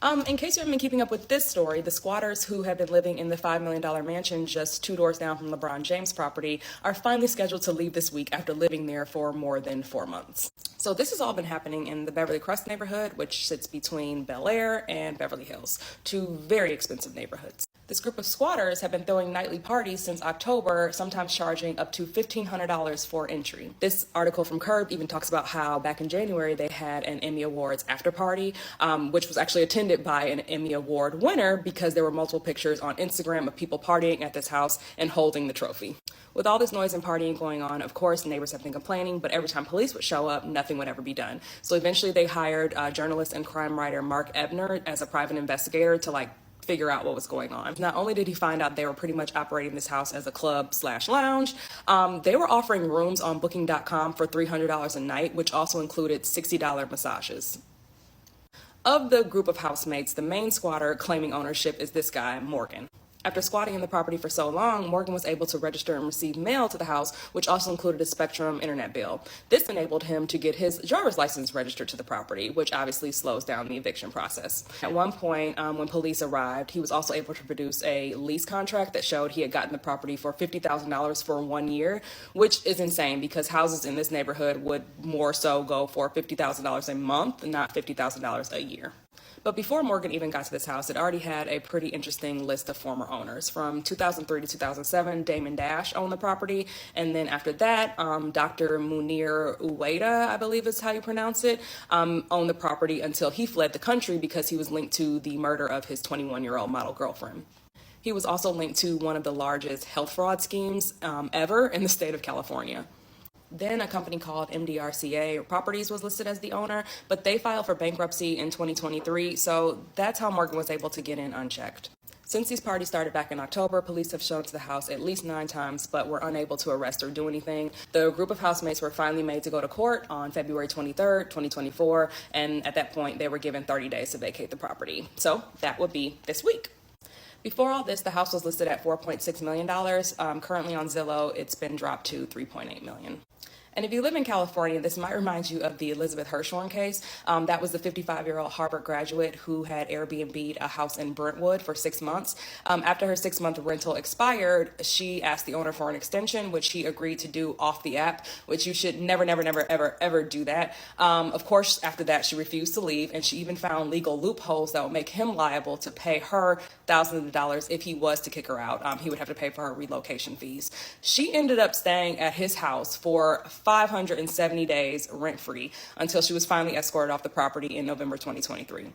In case you haven't been keeping up with this story, the squatters who have been living in the $5 million mansion just 2 doors down from LeBron James' property are finally scheduled to leave this week after living there for more than 4 months. So this has all been happening in the Beverly Crest neighborhood, which sits between Bel Air and Beverly Hills, 2 very expensive neighborhoods. This group of squatters have been throwing nightly parties since October, sometimes charging up to $1,500 for entry. This article from Curb even talks about how back in January they had an Emmy Awards after party, which was actually attended by an Emmy Award winner because there were multiple pictures on Instagram of people partying at this house and holding the trophy. With all this noise and partying going on, of course, neighbors have been complaining, but every time police would show up, nothing would ever be done. So eventually they hired journalist and crime writer Mark Ebner as a private investigator to figure out what was going on. Not only did he find out they were pretty much operating this house as a club/lounge, they were offering rooms on booking.com for $300 a night, which also included $60 massages. Of the group of housemates, the main squatter claiming ownership is this guy, Morgan. After squatting in the property for so long, Morgan was able to register and receive mail to the house, which also included a Spectrum internet bill. This enabled him to get his driver's license registered to the property, which obviously slows down the eviction process. At one point, when police arrived, he was also able to produce a lease contract that showed he had gotten the property for $50,000 for 1 year, which is insane because houses in this neighborhood would more so go for $50,000 a month, not $50,000 a year. But before Morgan even got to this house, it already had a pretty interesting list of former owners. From 2003 to 2007, Damon Dash owned the property. And then after that, Dr. Munir Uwaida, I believe is how you pronounce it, owned the property until he fled the country because he was linked to the murder of his 21-year-old model girlfriend. He was also linked to one of the largest health fraud schemes ever in the state of California. Then a company called MDRCA Properties was listed as the owner, but they filed for bankruptcy in 2023, so that's how Morgan was able to get in unchecked. Since these parties started back in October, police have shown up to the house at least 9 times, but were unable to arrest or do anything. The group of housemates were finally made to go to court on February 23rd, 2024, and at that point, they were given 30 days to vacate the property. So that would be this week. Before all this, the house was listed at $4.6 million. Currently on Zillow, it's been dropped to $3.8 million. And if you live in California, this might remind you of the Elizabeth Hirshhorn case. That was the 55-year-old Harvard graduate who had Airbnb'd a house in Brentwood for 6 months. After her 6-month rental expired, she asked the owner for an extension, which he agreed to do off the app, which you should never, ever do that. Of course, after that, she refused to leave, and she even found legal loopholes that would make him liable to pay her thousands of dollars if he was to kick her out. He would have to pay for her relocation fees. She ended up staying at his house for 570 days rent-free until she was finally escorted off the property in November 2023.